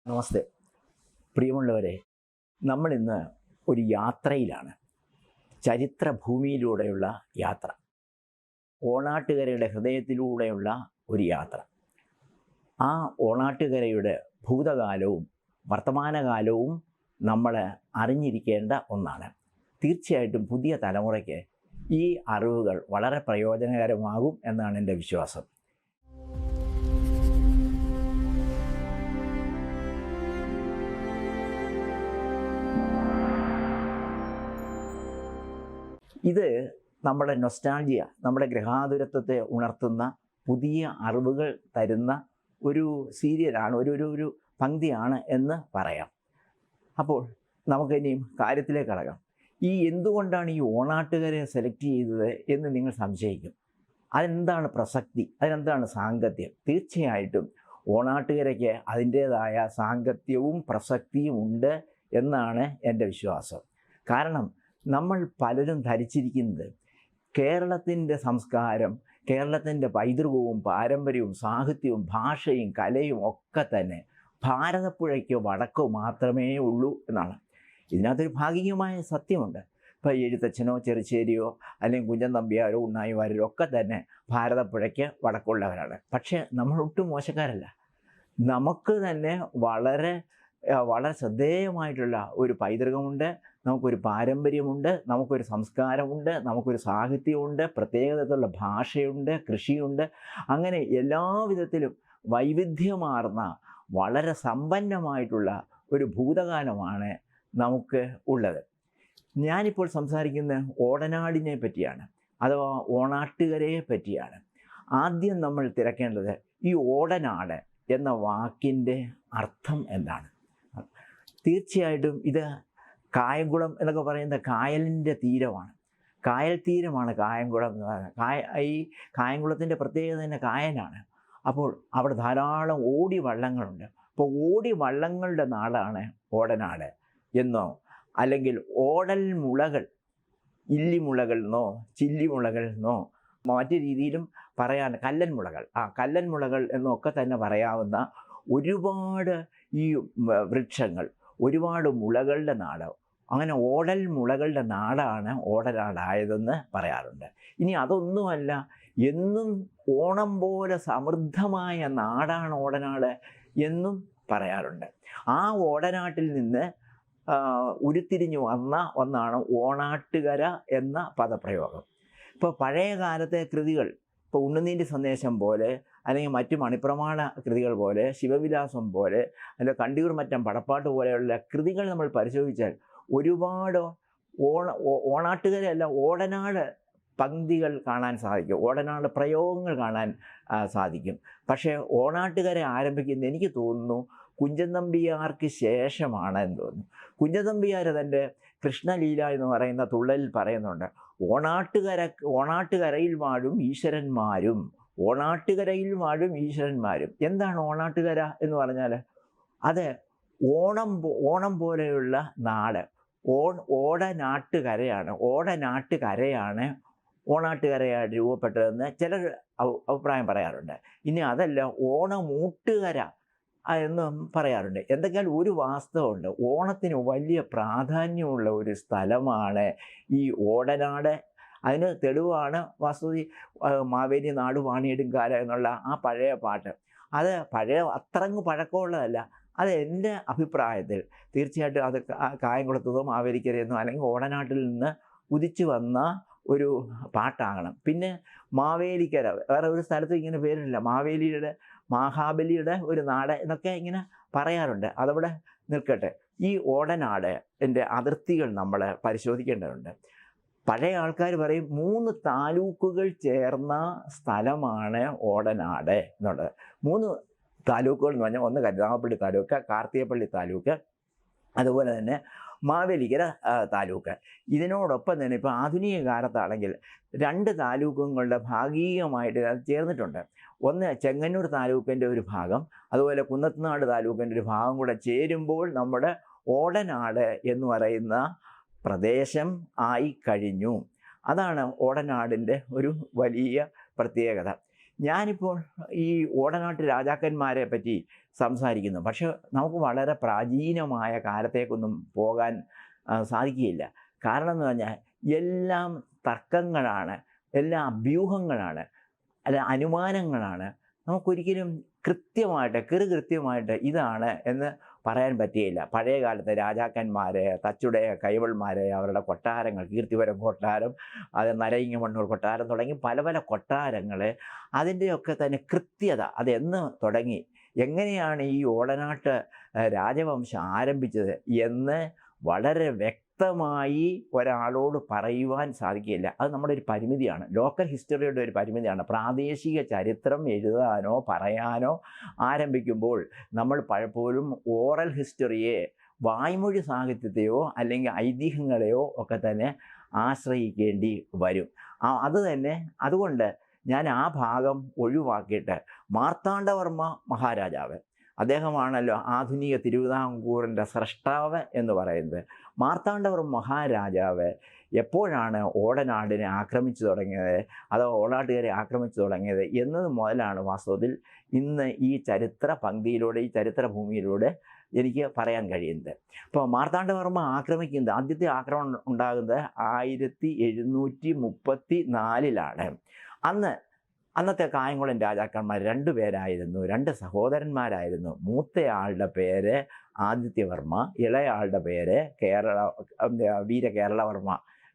നമസ്തേ പ്രിയമുള്ളവരെ, നമ്മളിന്ന് ഒരു യാത്രയിലാണ്. ചരിത്രഭൂമിയിലൂടെയുള്ള യാത്ര, ഓണാട്ടുകരയുടെ ഹൃദയത്തിലൂടെയുള്ള ഒരു യാത്ര. ആ ഓണാട്ടുകരയുടെ ഭൂതകാലവും വർത്തമാനകാലവും നമ്മൾ അറിഞ്ഞിരിക്കേണ്ട ഒന്നാണ്. തീർച്ചയായിട്ടും പുതിയ തലമുറയ്ക്ക് ഈ അറിവുകൾ വളരെ പ്രയോജനകരമാകും എന്നാണ് എൻ്റെ വിശ്വാസം. ഇത് നമ്മുടെ നൊസ്റ്റാൾജിയ, നമ്മുടെ ഗ്രഹാതുരത്വത്തെ ഉണർത്തുന്ന പുതിയ അറിവുകൾ തരുന്ന ഒരു സീരിയലാണ്, ഒരു പങ്ക്തിയാണ് എന്ന് പറയാം. അപ്പോൾ നമുക്കിനിയും കാര്യത്തിലേക്ക് കടക്കാം. എന്തുകൊണ്ടാണ് ഈ ഓണാട്ടുകരയെ സെലക്ട് ചെയ്തത് എന്ന് നിങ്ങൾ സംശയിക്കും. അതെന്താണ് പ്രസക്തി, അതിനെന്താണ് സാങ്കത്യം? തീർച്ചയായിട്ടും ഓണാട്ടുകരയ്ക്ക് അതിൻ്റേതായ സാങ്കത്യവും പ്രസക്തിയും ഉണ്ട് എന്നാണ് എൻ്റെ വിശ്വാസം. കാരണം നമ്മൾ പലരും ധരിച്ചിരിക്കുന്നത് കേരളത്തിൻ്റെ സംസ്കാരം, കേരളത്തിൻ്റെ പൈതൃകവും പാരമ്പര്യവും സാഹിത്യവും ഭാഷയും കലയും ഒക്കെ തന്നെ ഭാരതപ്പുഴയ്ക്ക് വടക്കു മാത്രമേ ഉള്ളൂ എന്നാണ്. ഇതിനകത്തൊരു ഭാഗികമായ സത്യമുണ്ട്. ഇപ്പോൾ എഴുത്തച്ഛനോ ചെറുശ്ശേരിയോ അല്ലെങ്കിൽ കുഞ്ചൻ നമ്പ്യാരോ ഉണ്ണായി വാര്യരോ ഒക്കെ തന്നെ ഭാരതപ്പുഴയ്ക്ക് വടക്കുള്ളവരാണ്. പക്ഷേ നമ്മൾ ഒട്ടും മോശക്കാരല്ല. നമുക്ക് തന്നെ വളരെ ശ്രദ്ധേയമായിട്ടുള്ള ഒരു പൈതൃകമുണ്ട്, നമുക്കൊരു പാരമ്പര്യമുണ്ട്, നമുക്കൊരു സംസ്കാരമുണ്ട്, നമുക്കൊരു സാഹിത്യമുണ്ട്, പ്രത്യേകതയുള്ള ഭാഷയുണ്ട്, കൃഷിയുണ്ട്. അങ്ങനെ എല്ലാവിധത്തിലും വൈവിധ്യമാർന്ന വളരെ സമ്പന്നമായിട്ടുള്ള ഒരു ഭൂതകാലമാണ് നമുക്ക് ഉള്ളത്. ഞാനിപ്പോൾ സംസാരിക്കുന്ന ഓടനാടിനെ പറ്റിയാണ്, അഥവാ ഓണാട്ടുകരയെ പറ്റിയാണ്. ആദ്യം നമ്മൾ തിരക്കേണ്ടത് ഈ ഓടനാട് എന്ന വാക്കിൻ്റെ അർത്ഥം എന്താണ്. തീർച്ചയായിട്ടും ഇത് കായംകുളം എന്നൊക്കെ പറയുന്ന കായലിൻ്റെ തീരമാണ്. കായൽ തീരമാണ് കായംകുളം എന്ന് പറയുന്നത്. ഈ കായംകുളത്തിൻ്റെ പ്രത്യേകത തന്നെ കായലാണ്. അപ്പോൾ അവിടെ ധാരാളം ഓടി വള്ളങ്ങളുണ്ട്. അപ്പോൾ ഓടി വള്ളങ്ങളുടെ നാടാണ് ഓടനാട് എന്നോ അല്ലെങ്കിൽ ഓടൽ മുളകൾ, ഇല്ലിമുളകൾ എന്നോ ചില്ലിമുളകൾ എന്നോ മറ്റു രീതിയിലും പറയാൻ കല്ലൻ മുളകൾ എന്നൊക്കെ തന്നെ പറയാവുന്ന ഒരുപാട് ഈ വൃക്ഷങ്ങൾ, ഒരുപാട് മുളകളുടെ നാട്, അങ്ങനെ ഓടൽ മുളകളുടെ നാടാണ് ഓടനാടായതെന്ന് പറയാറുണ്ട്. ഇനി അതൊന്നുമല്ല, എന്നും ഓണം പോലെ സമൃദ്ധമായ നാടാണ് ഓടനാട് എന്നും പറയാറുണ്ട്. ആ ഓടനാട്ടിൽ നിന്ന് ഉരുത്തിരിഞ്ഞു വന്ന ഒന്നാണ് ഓണാട്ടുകര എന്ന പദപ്രയോഗം. ഇപ്പോൾ പഴയ കാലത്തെ കൃതികൾ, ഇപ്പോൾ ഉണ്ണുനീൻ്റെ സന്ദേശം പോലെ അല്ലെങ്കിൽ മറ്റ് മണിപ്രമാണ കൃതികൾ പോലെ, ശിവവിലാസം പോലെ, അല്ലെങ്കിൽ കണ്ടിയൂർ മറ്റം പടപ്പാട്ട് പോലെയുള്ള കൃതികൾ നമ്മൾ പരിശോധിച്ചാൽ ഒരുപാട് ഓണാട്ടുകരയല്ല ഓടനാട് പങ്ക്തികൾ കാണാൻ സാധിക്കും, ഓടനാട് പ്രയോഗങ്ങൾ കാണാൻ സാധിക്കും. പക്ഷേ ഓണാട്ടുകര ആരംഭിക്കുന്നത് എനിക്ക് തോന്നുന്നു കുഞ്ചൻ നമ്പ്യാർക്ക് ശേഷമാണ് എന്ന് തോന്നുന്നു. കുഞ്ചൻ നമ്പ്യാർ തൻ്റെ കൃഷ്ണലീല എന്ന് പറയുന്ന തുള്ളലിൽ പറയുന്നുണ്ട്, ഓണാട്ടുകരയിൽ വാഴും ഈശ്വരന്മാരും, ഓണാട്ടുകരയിൽ വാഴും ഈശ്വരന്മാരും. എന്താണ് ഓണാട്ടുകര എന്ന് പറഞ്ഞാൽ? അത് ഓണം പോലെയുള്ള നാട്, ഓടനാട്ടുകരയാണ് ഓണാട്ടുകരയായിട്ട് രൂപപ്പെട്ടതെന്ന് ചിലർ അഭിപ്രായം പറയാറുണ്ട്. ഇനി അതല്ല, ഓണമൂട്ടുകര എന്നും പറയാറുണ്ട്. എന്തൊക്കെയാലും ഒരു വാസ്തവമുണ്ട്, ഓണത്തിന് വലിയ പ്രാധാന്യമുള്ള ഒരു സ്ഥലമാണ് ഈ ഓടനാട്. അതിന് തെളിവാണ് വാസ്തുതി മാവേലി നാട് വാണിയെടുങ്കാല എന്നുള്ള ആ പഴയ പാട്ട്. അത് അത്രങ്ങ് പഴക്കമുള്ളതല്ല. അത് എൻ്റെ അഭിപ്രായത്തിൽ തീർച്ചയായിട്ടും അത് കായംകുളത്തതോ മാവേലിക്കരയെന്നോ അല്ലെങ്കിൽ ഓടനാട്ടിൽ നിന്ന് ഉദിച്ചു വന്ന ഒരു പാട്ടാകണം. പിന്നെ മാവേലിക്കര, വേറെ ഒരു സ്ഥലത്തും ഇങ്ങനെ പേരില്ല. മഹാബലിയുടെ ഒരു നാട് എന്നൊക്കെ ഇങ്ങനെ പറയാറുണ്ട്. അതവിടെ നിൽക്കട്ടെ. ഈ ഓടനാട് എൻ്റെ അതിർത്തികൾ നമ്മൾ പരിശോധിക്കേണ്ടതുണ്ട്. പഴയ ആൾക്കാർ പറയും 3 താലൂക്കുകൾ ചേർന്ന സ്ഥലമാണ് ഓടനാട് എന്നുള്ളത്. 3 താലൂക്കുകൾ എന്ന് പറഞ്ഞാൽ, ഒന്ന് കരുനാഗപ്പള്ളി താലൂക്ക്, കാർത്തികപ്പള്ളി താലൂക്ക്, അതുപോലെ തന്നെ മാവേലിക്കര താലൂക്ക്. ഇതിനോടൊപ്പം തന്നെ ഇപ്പോൾ ആധുനിക കാലത്താണെങ്കിൽ 2 താലൂക്കുകളുടെ ഭാഗികമായിട്ട് അത് ചേർന്നിട്ടുണ്ട്. ഒന്ന് ചെങ്ങന്നൂർ താലൂക്കിൻ്റെ ഒരു ഭാഗം, അതുപോലെ കുന്നത്തുനാട് താലൂക്കിൻ്റെ ഒരു ഭാഗം കൂടെ ചേരുമ്പോൾ നമ്മുടെ ഓടനാട് എന്ന് പറയുന്ന പ്രദേശം ആയി കഴിഞ്ഞു. അതാണ് ഓടനാടിൻ്റെ ഒരു വലിയ പ്രത്യേകത. ഞാനിപ്പോൾ ഈ ഓടനാട്ട് രാജാക്കന്മാരെ പറ്റി സംസാരിക്കുന്നു, പക്ഷെ നമുക്ക് വളരെ പ്രാചീനമായ കാലത്തേക്കൊന്നും പോകാൻ സാധിക്കുകയില്ല. കാരണം എന്ന് പറഞ്ഞാൽ എല്ലാം തർക്കങ്ങളാണ്, എല്ലാം അഭ്യൂഹങ്ങളാണ്, അല്ല അനുമാനങ്ങളാണ്. നമുക്കൊരിക്കലും കൃത്യമായിട്ട് കൃത്യമായിട്ട് ഇതാണ് എന്ന് പറയാൻ പറ്റുകയില്ല. പഴയ കാലത്തെ രാജാക്കന്മാരെ, തച്ചുടയ കൈവൾമാരെ, അവരുടെ കൊട്ടാരങ്ങൾ, കീർത്തിപുരം കൊട്ടാരം, അത് നരയിങ്ങമണ്ണൂർ കൊട്ടാരം തുടങ്ങി പല പല കൊട്ടാരങ്ങൾ, അതിൻ്റെയൊക്കെ തന്നെ കൃത്യത, അതെന്ന് തുടങ്ങി, എങ്ങനെയാണ് ഈ ഓടനാട്ട് രാജവംശം ആരംഭിച്ചത് എന്ന് വളരെ വ്യക്തമായി ഒരാളോട് പറയുവാൻ സാധിക്കില്ല. അത് നമ്മുടെ ഒരു പരിമിതിയാണ്, ലോക്കൽ ഹിസ്റ്ററിയുടെ ഒരു പരിമിതിയാണ്. പ്രാദേശിക ചരിത്രം എഴുതാനോ പറയാനോ ആരംഭിക്കുമ്പോൾ നമ്മൾ പലപ്പോഴും ഓറൽ ഹിസ്റ്ററിയെ, വായ്മൊഴി സാഹിത്യത്തെയോ അല്ലെങ്കിൽ ഐതിഹ്യങ്ങളെയോ ഒക്കെ തന്നെ ആശ്രയിക്കേണ്ടി വരും. അതുകൊണ്ട് ഞാൻ ആ ഭാഗം ഒഴിവാക്കിയിട്ട് മാർത്താണ്ഡവർമ്മ മഹാരാജാവ്, അദ്ദേഹമാണല്ലോ ആധുനിക തിരുവിതാംകൂറിൻ്റെ സ്രഷ്ടാവ് എന്ന് പറയുന്നത്. മാർത്താണ്ഡവർമ്മ മഹാരാജാവ് എപ്പോഴാണ് ഓടനാടിനെ ആക്രമിച്ചു തുടങ്ങിയത്, അതോ ഓടനാട്ടുകാരെ ആക്രമിച്ചു തുടങ്ങിയത് എന്നത് മുതലാണ് വാസ്തവത്തിൽ ഇന്ന് ഈ ചരിത്ര പങ്ക്തിയിലൂടെ, ഈ ചരിത്ര ഭൂമിയിലൂടെ എനിക്ക് പറയാൻ കഴിയുന്നത്. ഇപ്പോൾ മാർത്താണ്ഡവർമ്മ ആക്രമിക്കുന്നത്, ആദ്യത്തെ ആക്രമണം ഉണ്ടാകുന്നത് 1734 അന്നത്തെ കായംകുളം രാജാക്കന്മാർ 2 പേരായിരുന്നു, 2 സഹോദരന്മാരായിരുന്നു. മൂത്തയാളുടെ പേര് ആദിത്യവർമ്മ, ഇളയാളുടെ പേര് വീരകേരളവർമ്മ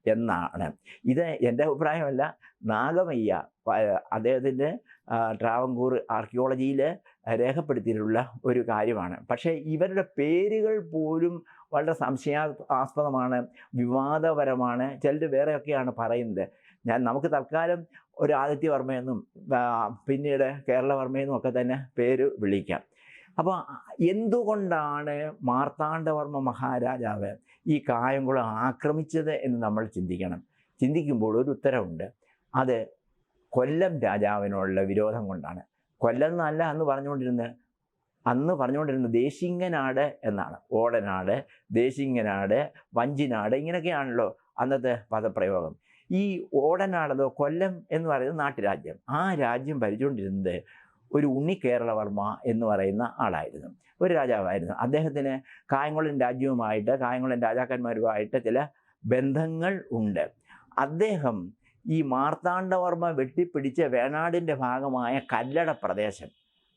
എന്നാണ്. ഇത് എൻ്റെ അഭിപ്രായമല്ല, നാഗമയ്യ അദ്ദേഹത്തിൻ്റെ ട്രാവൻകൂർ ആർക്കിയോളജിയിൽ രേഖപ്പെടുത്തിയിട്ടുള്ള ഒരു കാര്യമാണ്. പക്ഷേ ഇവരുടെ പേരുകൾ പോലും വളരെ സംശയാസ്പദമാണ്, വിവാദപരമാണ്. ചിലർ വേറെയൊക്കെയാണ് പറയുന്നത്. നമുക്ക് തൽക്കാലം ഒരു ആദിത്യവർമ്മയെന്നും പിന്നീട് കേരളവർമ്മയെന്നും ഒക്കെ തന്നെ പേര് വിളിക്കാം. അപ്പോൾ എന്തുകൊണ്ടാണ് മാർത്താണ്ഡവർമ്മ മഹാരാജാവ് ഈ കായംകുളം ആക്രമിച്ചത് എന്ന് നമ്മൾ ചിന്തിക്കുമ്പോൾ ഒരു ഉത്തരവുണ്ട്. അത് കൊല്ലം രാജാവിനോടുള്ള വിരോധം കൊണ്ടാണ്. കൊല്ലം എന്നല്ല അന്ന് പറഞ്ഞുകൊണ്ടിരുന്നത് ദേശിങ്ങനാട് എന്നാണ്. ഓടനാട്, ദേശിങ്ങനാട്, വഞ്ചിനാട്, ഇങ്ങനെയൊക്കെയാണല്ലോ അന്നത്തെ പദപ്രയോഗം. ഈ ഓടനാടതോ കൊല്ലം എന്ന് പറയുന്ന നാട്ടുരാജ്യം, ആ രാജ്യം ഭരിച്ചുകൊണ്ടിരുന്നത് ഒരു ഉണ്ണിക്കേരളവർമ്മ എന്ന് പറയുന്ന ആളായിരുന്നു, ഒരു രാജാവായിരുന്നു. അദ്ദേഹത്തിന് കായംകുളം രാജാക്കന്മാരുമായിട്ട് ചില ബന്ധങ്ങൾ ഉണ്ട്. അദ്ദേഹം ഈ മാർത്താണ്ഡവർമ്മ വെട്ടിപ്പിടിച്ച വേണാടിൻ്റെ ഭാഗമായ കല്ലട പ്രദേശം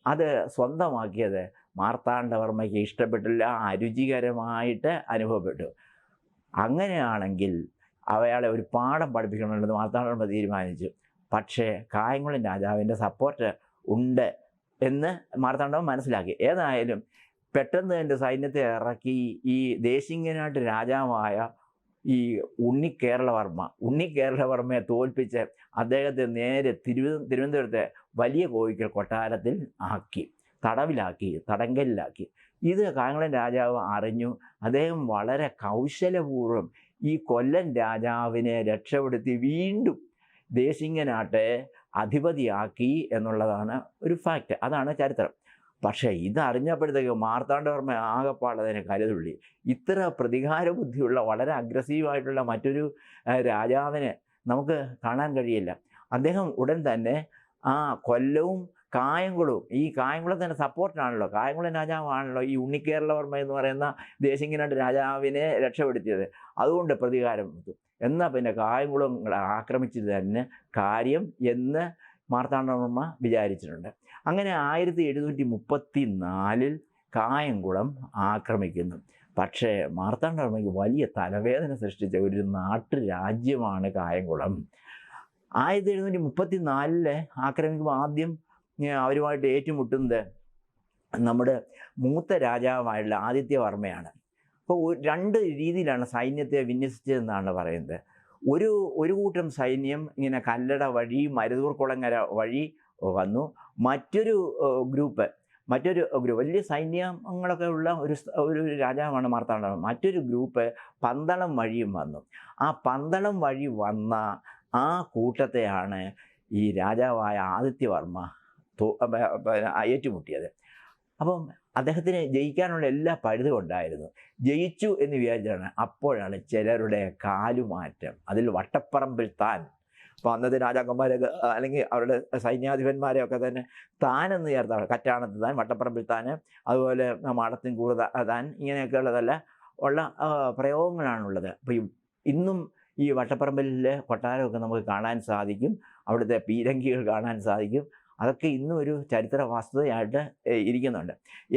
അത് സ്വന്തമാക്കിയത് മാർത്താണ്ഡവർമ്മയ്ക്ക് ഇഷ്ടപ്പെട്ടില്ല, അരുചികരമായിട്ട് അനുഭവപ്പെട്ടു. അങ്ങനെയാണെങ്കിൽ അയാളെ ഒരു പാഠം പഠിപ്പിക്കണമെന്ന് മാർത്താണ്ഡവർമ്മ തീരുമാനിച്ചു. പക്ഷേ കായംകുളം രാജാവിൻ്റെ സപ്പോർട്ട് ഉണ്ട് എന്ന് മാർത്താണ്ഡവർമ്മ മനസ്സിലാക്കി. ഏതായാലും പെട്ടെന്ന് എൻ്റെ സൈന്യത്തെ ഇറക്കി ഈ ദേശിങ്ങനാട്ട് രാജാവായ ഈ ഉണ്ണിക്കേരളവർമ്മയെ തോൽപ്പിച്ച് അദ്ദേഹത്തെ നേരെ തിരുവനന്തപുരത്തെ വലിയ കോയിക്കൽ കൊട്ടാരത്തിൽ തടങ്കലിലാക്കി. ഇത് കായംകുളം രാജാവ് അറിഞ്ഞു. അദ്ദേഹം വളരെ കൗശലപൂർവ്വം ഈ കൊല്ലം രാജാവിനെ രക്ഷപ്പെടുത്തി വീണ്ടും ദേശിങ്ങനാട്ടെ അധിപതിയാക്കി എന്നുള്ളതാണ് ഒരു ഫാക്റ്റ്, അതാണ് ചരിത്രം. പക്ഷേ ഇതറിഞ്ഞപ്പോഴത്തേക്ക് മാർത്താണ്ഡവർമ്മ ആകെപ്പാട് അതിനെ കരുതുള്ളി. ഇത്ര പ്രതികാര ബുദ്ധിയുള്ള, വളരെ അഗ്രസീവായിട്ടുള്ള മറ്റൊരു രാജാവിനെ നമുക്ക് കാണാൻ കഴിയില്ല. അദ്ദേഹം ഉടൻ തന്നെ ആ കൊല്ലവും കായംകുളവും, ഈ കായംകുളത്തിൻ്റെ സപ്പോർട്ടാണല്ലോ, കായംകുളം രാജാവാണല്ലോ ഈ ഉണ്ണിക്കേരളവർമ്മ എന്ന് പറയുന്ന ദേശിങ്ങനാട്ട് രാജാവിനെ രക്ഷപ്പെടുത്തിയത്. അതുകൊണ്ട് പ്രതികാരം എന്നാൽ പിന്നെ കായംകുളം ആക്രമിച്ചത് തന്നെ കാര്യം എന്ന് മാർത്താണ്ഡവർമ്മ വിചാരിച്ചിട്ടുണ്ട്. അങ്ങനെ 1734 കായംകുളം ആക്രമിക്കുന്നു. പക്ഷേ മാർത്താണ്ഡവർമ്മയ്ക്ക് വലിയ തലവേദന സൃഷ്ടിച്ച ഒരു നാട്ടുരാജ്യമാണ് കായംകുളം. 1734 ആക്രമിക്കുമ്പോൾ ആദ്യം അവരുമായിട്ട് ഏറ്റുമുട്ടുന്നത് നമ്മുടെ മൂത്ത രാജാവായുള്ള ആദിത്യവർമ്മയാണ്. അപ്പോൾ 2 രീതിയിലാണ് സൈന്യത്തെ വിന്യസിച്ചതെന്നാണ് പറയുന്നത്. ഒരു കൂട്ടം സൈന്യം ഇങ്ങനെ കല്ലട വഴി, മരുതൂർ കുളങ്ങര വഴി വന്നു. മറ്റൊരു ഗ്രൂപ്പ് വലിയ സൈന്യങ്ങളൊക്കെ ഉള്ള ഒരു രാജാവാണ് മാർത്താണ്ഡവർമ്മ. മറ്റൊരു ഗ്രൂപ്പ് പന്തളം വഴിയും വന്നു. ആ പന്തളം വഴി വന്ന ആ കൂട്ടത്തെയാണ് ഈ രാജാവായ ആദിത്യവർമ്മ ഏറ്റുമുട്ടിയത്. അപ്പം അദ്ദേഹത്തിന് ജയിക്കാനുള്ള എല്ലാ പഴുതും ഉണ്ടായിരുന്നു. ജയിച്ചു എന്ന് വിചാരിച്ചാണ്. അപ്പോഴാണ് ചിലരുടെ കാലുമാറ്റം, അതിൽ വട്ടപ്പറമ്പിൽ താൻ അപ്പോൾ അന്നത്തെ രാജാക്കന്മാരൊക്കെ അല്ലെങ്കിൽ അവരുടെ സൈന്യാധിപന്മാരെയൊക്കെ തന്നെ താനെന്ന് ചേർത്താണ്. കറ്റാണത്ത് താൻ, വട്ടപ്പറമ്പിൽ താൻ, അതുപോലെ മാടത്തിൻ കൂറ് താൻ, ഇങ്ങനെയൊക്കെ ഉള്ളതല്ല ഉള്ള പ്രയോഗങ്ങളാണുള്ളത്. അപ്പോൾ ഇന്നും ഈ വട്ടപ്പറമ്പിലെ കൊട്ടാരമൊക്കെ നമുക്ക് കാണാൻ സാധിക്കും. അവിടുത്തെ പീരങ്കികൾ കാണാൻ സാധിക്കും. അതൊക്കെ ഇന്നും ഒരു ചരിത്ര വസ്തുതയായിട്ട് ഇരിക്കുന്നുണ്ട്.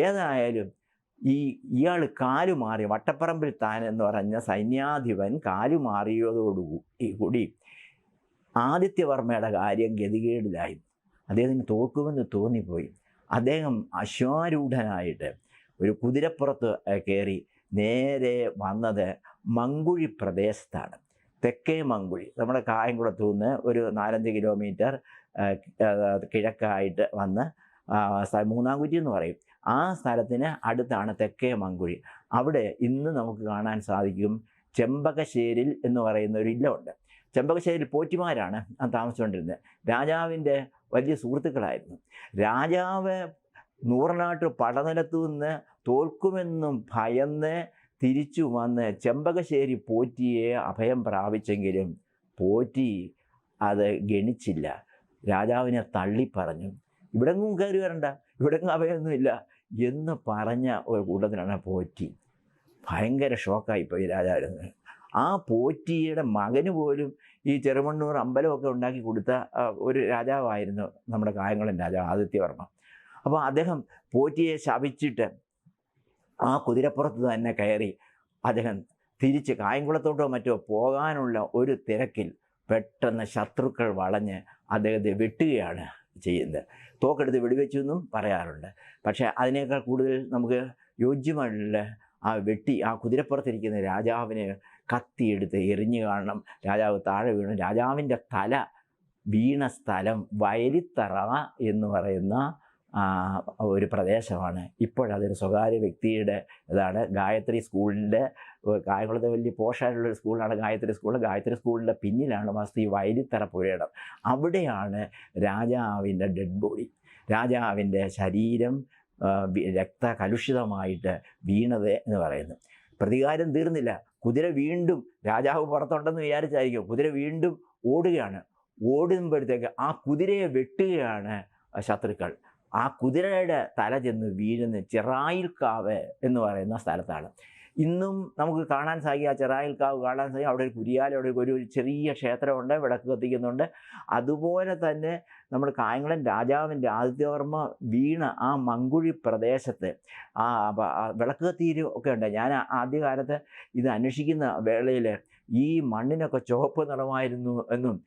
ഏതായാലും ഇയാൾ കാലുമാറി, വട്ടപ്പറമ്പിൽ താൻ എന്ന് പറഞ്ഞ സൈന്യാധിപൻ കാലുമാറിയതോടുകൂടി ആദിത്യവർമ്മയുടെ കാര്യം ഗതികേടിലായി. അദ്ദേഹത്തിന് തോൽക്കുമെന്ന് തോന്നിപ്പോയി. അദ്ദേഹം അശ്വാരൂഢനായിട്ട് ഒരു കുതിരപ്പുറത്ത് കയറി നേരെ വന്നത് മങ്കുഴി പ്രദേശത്താണ്. തെക്കേ മങ്കുഴി, നമ്മുടെ കായംകുളത്തു നിന്ന് ഒരു 4-5 കിലോമീറ്റർ കിഴക്കായിട്ട് വന്ന് മൂന്നാംകുറ്റി എന്ന് പറയും. ആ സ്ഥലത്തിന് അടുത്താണ് തെക്കേ മങ്കുഴി. അവിടെ ഇന്ന് നമുക്ക് കാണാൻ സാധിക്കും ചെമ്പകശ്ശേരിൽ എന്ന് പറയുന്ന ഒരു ഇല്ലമുണ്ട്. ചെമ്പകശ്ശേരിൽ പോറ്റിമാരാണ് താമസിച്ചുകൊണ്ടിരുന്നത്. രാജാവിൻ്റെ വലിയ സുഹൃത്തുക്കളായിരുന്നു. രാജാവ് നൂറനാട്ട് പടനിലത്തു നിന്ന് തോൽക്കുമെന്നും ഭയന്ന് തിരിച്ചു വന്ന് ചെമ്പകശ്ശേരി പോറ്റിയെ അഭയം പ്രാപിച്ചെങ്കിലും പോറ്റി അത് ഗണിച്ചില്ല. രാജാവിനെ തള്ളിപ്പറഞ്ഞു. ഇവിടെങ്ങും കയറി വരണ്ട, ഇവിടെങ്ങും അഭയമൊന്നുമില്ല എന്ന് പറഞ്ഞ ഒരു കൂട്ടത്തിലാണ് പോറ്റി. ഭയങ്കര ഷോക്കായിപ്പോയി രാജാവിന്. ആ പോറ്റിയുടെ മകന് പോലും ഈ ചെറുമണ്ണൂർ അമ്പലമൊക്കെ ഉണ്ടാക്കി കൊടുത്ത ഒരു രാജാവായിരുന്നു നമ്മുടെ കായംകുളം രാജാവ് ആദിത്യവർമ്മ. അപ്പോൾ അദ്ദേഹം പോറ്റിയെ ശപിച്ചിട്ട് ആ കുതിരപ്പുറത്ത് തന്നെ കയറി അദ്ദേഹം തിരിച്ച് കായംകുളത്തോട്ടോ മറ്റോ പോകാനുള്ള ഒരു തിരക്കിൽ പെട്ടെന്ന് ശത്രുക്കൾ വളഞ്ഞ് അദ്ദേഹത്തെ വെട്ടുകയാണ് ചെയ്യുന്നത്. തോക്കെടുത്ത് വെടിവെച്ചു എന്നും പറയാറുണ്ട്. പക്ഷേ അതിനേക്കാൾ കൂടുതൽ നമുക്ക് യോജ്യമായിട്ടുള്ള ആ കുതിരപ്പുറത്തിരിക്കുന്ന രാജാവിനെ കത്തിയെടുത്ത് എറിഞ്ഞു കാണണം. രാജാവ് താഴെ വീണു. രാജാവിൻ്റെ തല വീണ സ്ഥലം വയലിത്തറ എന്ന് പറയുന്ന ഒരു പ്രദേശമാണ്. ഇപ്പോഴതൊരു സ്വകാര്യ വ്യക്തിയുടെ ഇതാണ്. ഗായത്രി സ്കൂളിൻ്റെ, കായംകുളത്തെ വലിയ പോഷായിട്ടുള്ളൊരു സ്കൂളാണ് ഗായത്രി സ്കൂൾ. ഗായത്രി സ്കൂളിൻ്റെ പിന്നിലാണ് വസ്തു ഈ വയലിത്തറ പുഴയിടം. അവിടെയാണ് രാജാവിൻ്റെ ഡെഡ് ബോഡി, രാജാവിൻ്റെ ശരീരം രക്തകലുഷിതമായിട്ട് വീണത് എന്ന് പറയുന്നു. പ്രതികാരം തീർന്നില്ല. കുതിര വീണ്ടും, രാജാവ് പുറത്തുണ്ടെന്ന് വിചാരിച്ചായിരിക്കും, കുതിര വീണ്ടും ഓടുകയാണ്. ഓടുമ്പോഴത്തേക്ക് ആ കുതിരയെ വെട്ടുകയാണ് ശത്രുക്കൾ. ആ കുതിരയുടെ തല ചെന്ന് വീഴുന്ന ചിറായിൽക്കാവ് എന്ന് പറയുന്ന സ്ഥലത്താണ്. ഇന്നും നമുക്ക് കാണാൻ സാധിക്കും. ആ ചിറായിൽക്കാവ് കാണാൻ സാധിക്കും. അവിടെ ഒരു കുരിയാല, അവിടെ ഒരു ചെറിയ ക്ഷേത്രമുണ്ട്, വിളക്ക് കത്തിക്കുന്നുണ്ട്. അതുപോലെ തന്നെ നമ്മുടെ കായംകുളം രാജാവിൻ്റെ ആദിത്യവർമ്മ വീണ ആ മങ്കുഴി പ്രദേശത്ത് വിളക്ക് കത്തിയിലും ഒക്കെ ഉണ്ട്. ഞാൻ ആദ്യകാലത്ത് ഇത് അന്വേഷിക്കുന്ന വേളയിൽ ഈ മണ്ണിനൊക്കെ ചുവപ്പ് നിറമായിരുന്നു എന്നും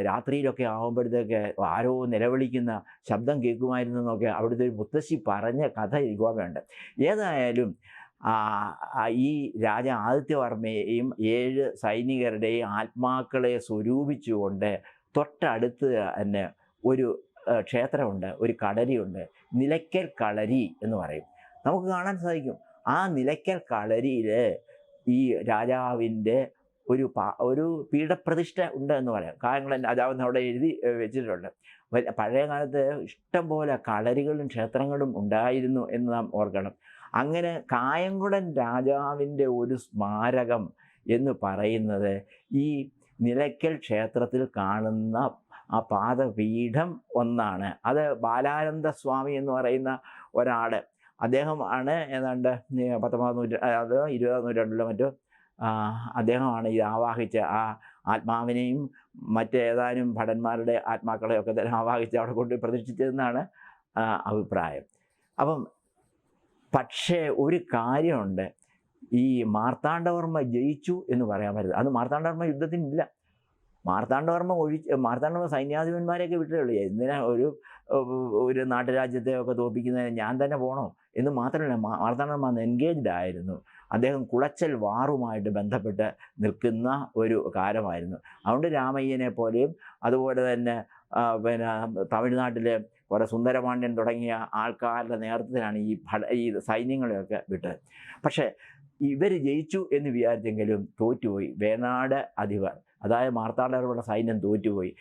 രാത്രിയിലൊക്കെ ആകുമ്പോഴത്തേക്ക് ആരോ നിലവിളിക്കുന്ന ശബ്ദം കേൾക്കുമായിരുന്നു എന്നൊക്കെ അവിടുത്തെ ഒരു മുത്തശ്ശി പറഞ്ഞ കഥ ഇരിക്കുവാനുണ്ട്. ഏതായാലും ഈ രാജ ആദിത്യവർമ്മയെയും 7 സൈനികരുടെയും ആത്മാക്കളെ സ്വരൂപിച്ചുകൊണ്ട് തൊട്ടടുത്ത് തന്നെ ഒരു ക്ഷേത്രമുണ്ട്, ഒരു കളരിയുണ്ട്. നിലയ്ക്കൽ കളരി എന്ന് പറയും. നമുക്ക് കാണാൻ സാധിക്കും. ആ നിലയ്ക്കൽ കളരിയിൽ ഈ രാജാവിൻ്റെ ഒരു പീഠപ്രതിഷ്ഠ ഉണ്ട് എന്ന് പറയാം. കായംകുളം രാജാവെന്ന് അവിടെ എഴുതി വെച്ചിട്ടുണ്ട്. പഴയ കാലത്ത് ഇഷ്ടം പോലെ കളരികളും ക്ഷേത്രങ്ങളും ഉണ്ടായിരുന്നു എന്ന് നാം ഓർക്കണം. അങ്ങനെ കായംകുളം രാജാവിൻ്റെ ഒരു സ്മാരകം എന്ന് പറയുന്നത് ഈ നിലയ്ക്കൽ ക്ഷേത്രത്തിൽ കാണുന്ന ആ പാദപീഠം ഒന്നാണ്. അത് ബാലാനന്ദ സ്വാമി എന്ന് പറയുന്ന ഒരാൾ, അദ്ദേഹമാണ് ഏതാണ്ട് 19-ാം നൂറ്റാണ്ട് 20-ാം നൂറ്റാണ്ടിലോ മറ്റോ അദ്ദേഹമാണ് ഇത് ആവാഹിച്ച ആ ആത്മാവിനെയും മറ്റേതാനും ഭടന്മാരുടെ ആത്മാക്കളെയൊക്കെ തന്നെ ആവാഹിച്ച് അവിടെ കൊണ്ട് പ്രതിഷ്ഠിച്ചതെന്നാണ് അഭിപ്രായം. അപ്പം പക്ഷേ ഒരു കാര്യമുണ്ട്, ഈ മാർത്താണ്ഡവർമ്മ ജയിച്ചു എന്ന് പറയാൻ പറ്റില്ല. അത് മാർത്താണ്ഡവർമ്മ യുദ്ധത്തിനില്ല. മാർത്താണ്ഡവർമ്മ സൈന്യാധിപന്മാരെയൊക്കെ വിട്ടേ ഉള്ളൂ. എന്തിനാ ഒരു നാട്ടുരാജ്യത്തെയൊക്കെ തോൽപ്പിക്കുന്നതിന് ഞാൻ തന്നെ പോകണോ എന്ന് മാത്രമല്ല, മാർത്താണ്ഡവർമ്മ എൻഗേജ്ഡ് ആയിരുന്നു. അദ്ദേഹം കുളച്ചൽ വാറുമായിട്ട് ബന്ധപ്പെട്ട് നിൽക്കുന്ന ഒരു കാലമായിരുന്നു. അതുകൊണ്ട് രാമയ്യനെ പോലെയും അതുപോലെ തന്നെ തമിഴ്നാട്ടിലെ കുറേ സുന്ദരപാണ്ഡ്യൻ തുടങ്ങിയ ആൾക്കാരുടെ നേതൃത്വത്തിലാണ് ഈ സൈന്യങ്ങളെയൊക്കെ വിട്ടത്. പക്ഷേ ഇവർ ജയിച്ചു എന്ന് വിചാരിച്ചെങ്കിലും തോറ്റുപോയി. വേണാട് അധിപർ, അതായത് മാർത്താണ്ഡവർമ്മയുടെ സൈന്യം തോറ്റുപോയി.